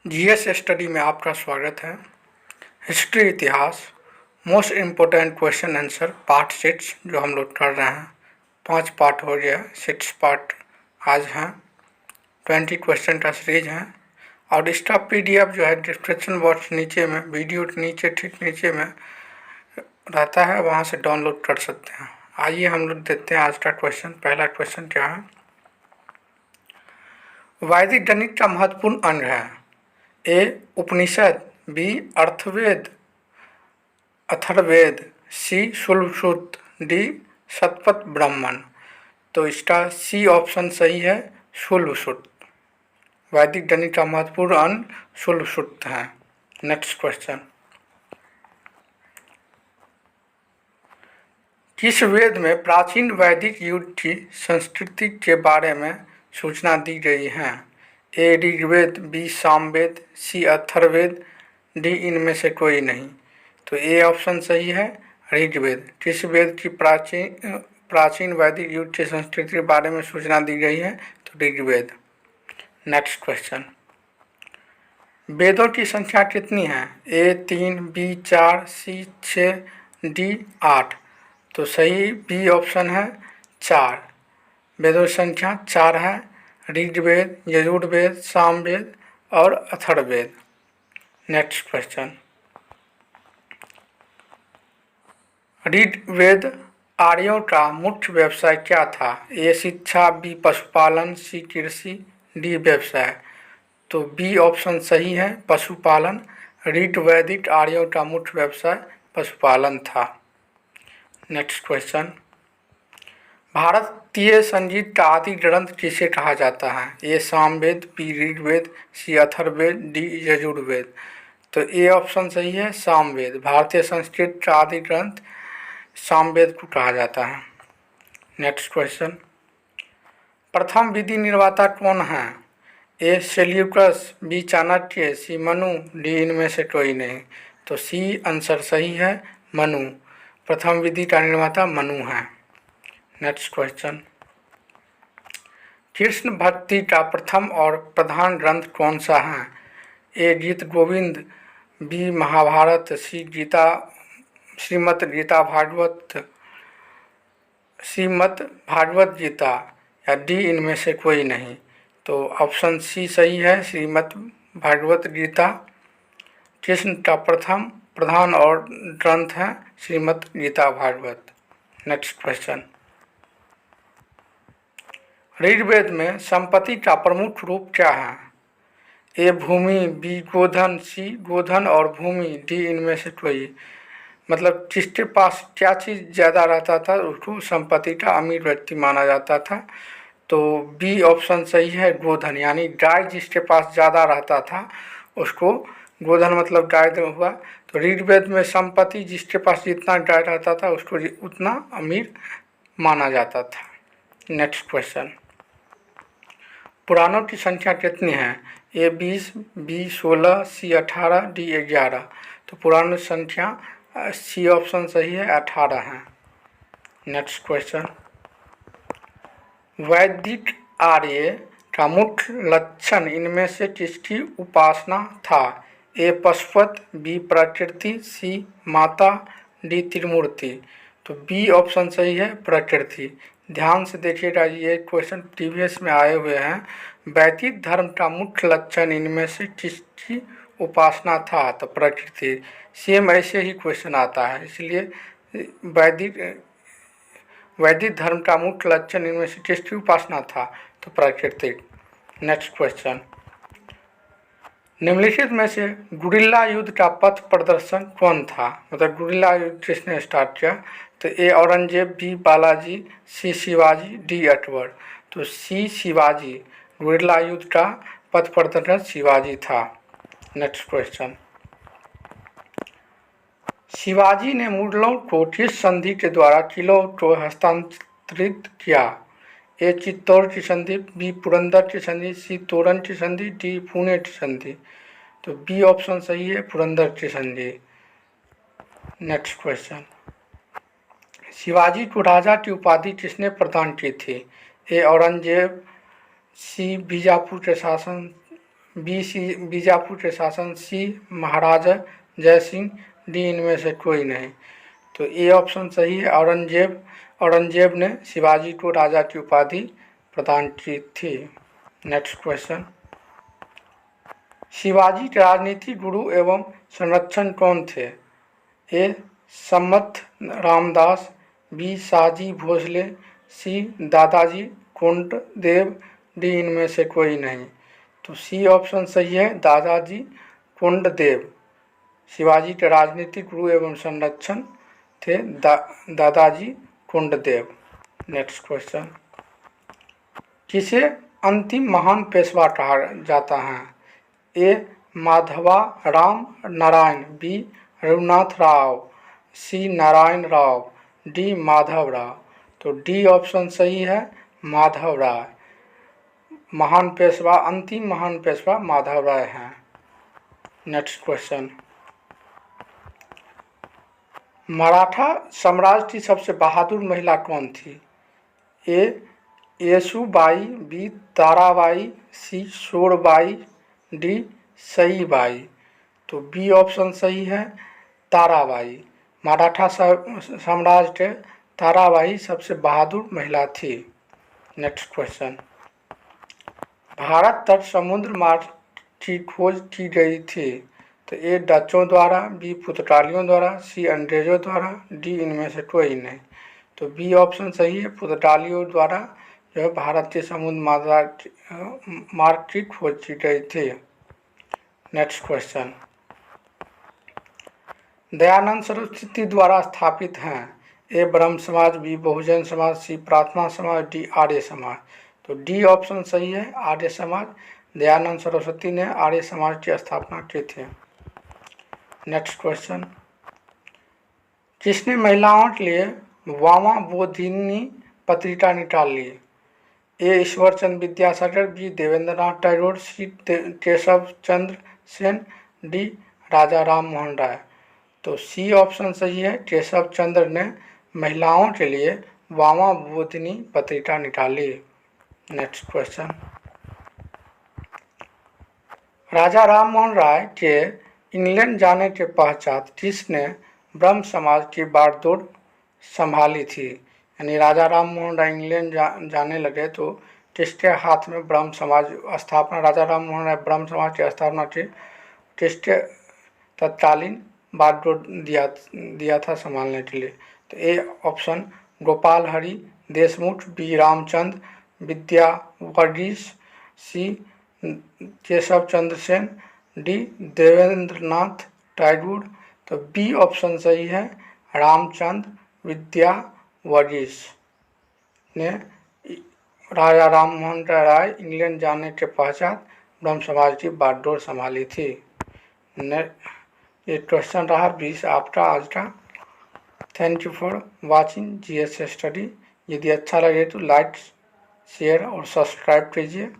GS study में आपका स्वागत है। हिस्ट्री इतिहास most important question answer part 6 जो हम लोग कर रहे हैं। 5 पार्ट हो गया, 6 पार्ट आज हैं। 20 क्वेश्चन का सीरीज है और इसका पीडीएफ जो है डिस्क्रिप्शन बॉक्स नीचे में, वीडियो के नीचे ठीक नीचे में रहता है, वहाँ से डाउनलोड कर सकते हैं। आइए हम लोग देखते हैं आज का क्वेश्चन। पहला क्वेश्चन क्या है? वैदिक गणित का महत्वपूर्ण अंग है ए उपनिषद, बी अर्थवेद अथर्ववेद, सी शुल्बसूत्र, डी शतपथ ब्राह्मण। तो इसका सी ऑप्शन सही है, शुल्बसूत्र। वैदिक गणित का महत्वपूर्ण अंग शुल्बसूत्र है। नेक्स्ट क्वेश्चन, किस वेद में प्राचीन वैदिक युग की संस्कृति के बारे में सूचना दी गई है? ए ऋग्वेद, बी सामवेद, सी अथर्ववेद, डी इनमें से कोई नहीं। तो ए ऑप्शन सही है, ऋग्वेद। किस वेद की प्राचीन वैदिक युग की संस्कृति के बारे में सूचना दी गई है? तो ऋग्वेद। नेक्स्ट क्वेश्चन, वेदों की संख्या कितनी है? ए 3, बी 4, सी 6, डी 8। तो सही बी ऑप्शन है, 4। वेदों की संख्या 4 है। ऋग्वेद, यजुर्वेद, सामवेद और अथर्ववेद। नेक्स्ट क्वेश्चन, ऋग्वेद आर्यों का मुख्य व्यवसाय क्या था? ए शिक्षा, बी पशुपालन, सी कृषि, डी व्यवसाय। तो बी ऑप्शन सही है, पशुपालन। ऋग्वैदिक आर्यों का मुख्य व्यवसाय पशुपालन था। नेक्स्ट क्वेश्चन, भारतीय संगीत का आदि ग्रंथ किसे कहा जाता है? ए सामवेद, बी ऋग्वेद, सी अथर्ववेद, डी यजुर्वेद। तो ए ऑप्शन सही है, सामवेद। भारतीय संस्कृत का आदि ग्रंथ सामवेद को कहा जाता है। नेक्स्ट क्वेश्चन, प्रथम विधि निर्माता कौन है? ए सेल्यूकस, बी चाणक्य, सी मनु, डी इनमें से कोई नहीं। तो सी आंसर सही है, मनु। प्रथम विधि का निर्माता मनु है। नेक्स्ट क्वेश्चन, कृष्ण भक्ति का प्रथम और प्रधान ग्रंथ कौन सा है? ए गीत गोविंद, बी महाभारत, सी गीता, श्रीमद् गीता भागवत, श्रीमद् भागवत गीता, या डी इनमें से कोई नहीं। तो ऑप्शन सी सही है, श्रीमद् भागवत गीता कृष्ण का प्रथम प्रधान और ग्रंथ है, श्रीमद् गीता भागवत। नेक्स्ट क्वेश्चन, ऋग्वेद में संपत्ति का प्रमुख रूप क्या है? ए भूमि, बी गोधन, सी गोधन और भूमि, डी इनमें से कोई। मतलब जिसके पास क्या चीज़ ज़्यादा रहता था उसको संपत्ति का अमीर व्यक्ति माना जाता था। तो बी ऑप्शन सही है, गोधन। यानी गाय जिसके पास ज़्यादा रहता था उसको गोधन मतलब गाय हुआ। तो ऋग्वेद में संपत्ति जिसके पास जितना गाय रहता था उसको उतना अमीर माना जाता था। नेक्स्ट क्वेश्चन, पुराणों की संख्या कितनी है? ए 20, बी 16, सी 18, डी 11। तो पुराणों की संख्या सी ऑप्शन सही है, 18 है। नेक्स्ट क्वेश्चन, वैदिक आर्य का मुख्य लक्षण इनमें से किसकी उपासना था? ए पशुपत, बी प्रकृति, सी माता, डी त्रिमूर्ति। तो बी ऑप्शन सही है, प्रकृति। ध्यान से देखिएगा, ये क्वेश्चन प्रीवियस में आए हुए हैं। वैदिक धर्म का मुख्य लक्षण इनमें से किसकी उपासना था? तो प्रकृति। सेम ऐसे ही क्वेश्चन आता है, इसलिए वैदिक धर्म का मुख्य लक्षण इनमें से किसकी उपासना था? तो प्रकृति। नेक्स्ट क्वेश्चन, निम्नलिखित में से गुरिल्ला युद्ध का पथ प्रदर्शन कौन था? मतलब गुरिल्ला युद्ध किसने स्टार्ट किया? तो ए औरंगजेब, बी बालाजी, सी शिवाजी, डी अकबर। तो सी शिवाजी। गुरिल्ला युद्ध का पथ प्रदर्शन शिवाजी था। नेक्स्ट क्वेश्चन, शिवाजी ने मुगलों को किस संधि के द्वारा किलों को हस्तांतरित किया? ए चित्तौड़ की संधि, बी पुरंदर की संधि, सी तोरण की संधि, डी पुणे की संधि। तो बी ऑप्शन सही है, पुरंदर की संधि। नेक्स्ट क्वेश्चन, शिवाजी को राजा की उपाधि किसने प्रदान की थी? ए औरंगजेब, सी बीजापुर के बी बीजापुर के शासन, सी महाराजा जय सिंह, डी इनमें से कोई नहीं। तो ए ऑप्शन सही है। औरंगजेब ने शिवाजी को राजा की उपाधि प्रदान की थी। नेक्स्ट क्वेश्चन, शिवाजी के राजनीतिक गुरु एवं संरक्षण कौन थे? ए सम्मत रामदास, बी शाहजी भोसले, सी दादाजी कोंडदेव, डी इनमें से कोई नहीं। तो सी ऑप्शन सही है, दादाजी कोंडदेव शिवाजी के राजनीतिक गुरु एवं संरक्षण थे दादाजी कोंडदेव। नेक्स्ट क्वेश्चन, किसे अंतिम महान पेशवा कहा जाता है? ए माधवा राम नारायण, बी रघुनाथ राव, सी नारायण राव, डी माधव राव। तो डी ऑप्शन सही है, माधव राय। महान पेशवा, अंतिम महान पेशवा माधव राय हैं। नेक्स्ट क्वेश्चन, मराठा साम्राज्य की सबसे बहादुर महिला कौन थी? ए येसुबाई, बी ताराबाई, सी शोरबाई, डी सईबाई। तो बी ऑप्शन सही है, ताराबाई। मराठा साम्राज्य के ताराबाई सबसे बहादुर महिला थी। नेक्स्ट क्वेश्चन, भारत तट समुद्र मार्ग की खोज की गई थी। तो ए डचों द्वारा, बी पुर्तगालियों द्वारा, सी अंग्रेजों द्वारा, डी इनमें से कोई नहीं। तो बी ऑप्शन सही है, पुर्तगालियों द्वारा जो है भारत के समुद्र मार्ग की खोज की गई थी। नेक्स्ट क्वेश्चन, दयानंद सरस्वती द्वारा स्थापित हैं। ए ब्रह्म समाज, बी बहुजन समाज, सी प्रार्थना समाज, डी आर्य समाज। तो डी ऑप्शन सही है, आर्य समाज। दयानंद सरस्वती ने आर्य समाज की स्थापना की थी। नेक्स्ट क्वेश्चन, किसने महिलाओं के लिए वामा बोधिनी पत्रिका निकाली? ए ईश्वर चंद्र विद्यासागर, बी देवेंद्र नाथ टैगोर, सी केशव चंद्र सेन, डी राजा राम मोहन राय। तो सी ऑप्शन सही है, केशव चंद्र ने महिलाओं के लिए वामा बोधिनी पत्रिका निकाली। नेक्स्ट क्वेश्चन, राजा राम मोहन राय के इंग्लैंड जाने के पश्चात किसने ब्रह्म समाज की बागडोर संभाली थी? यानी राजा राम मोहन राय इंग्लैंड जाने लगे तो किसके हाथ में ब्रह्म समाज स्थापना, राजा राम मोहन राय ब्रह्म समाज की स्थापना की किसके तत्कालीन बागडोर दिया था संभालने के लिए? तो A option Gopal Hari Deshmukh, B Ramchandra Vidyavagish, C Keshav Chandra Sen, D Debendranath Tagore. तो बी ऑप्शन सही है, रामचंद्र विद्यावर्गीस ने राजा राम मोहन राय इंग्लैंड जाने के पश्चात ब्रह्म समाज की बागडोर संभाली थी। ये क्वेश्चन रहा 20 आपका आज का। Thank you for watching GS study. यदि अच्छा लगे तो लाइक शेयर और सब्सक्राइब कीजिए।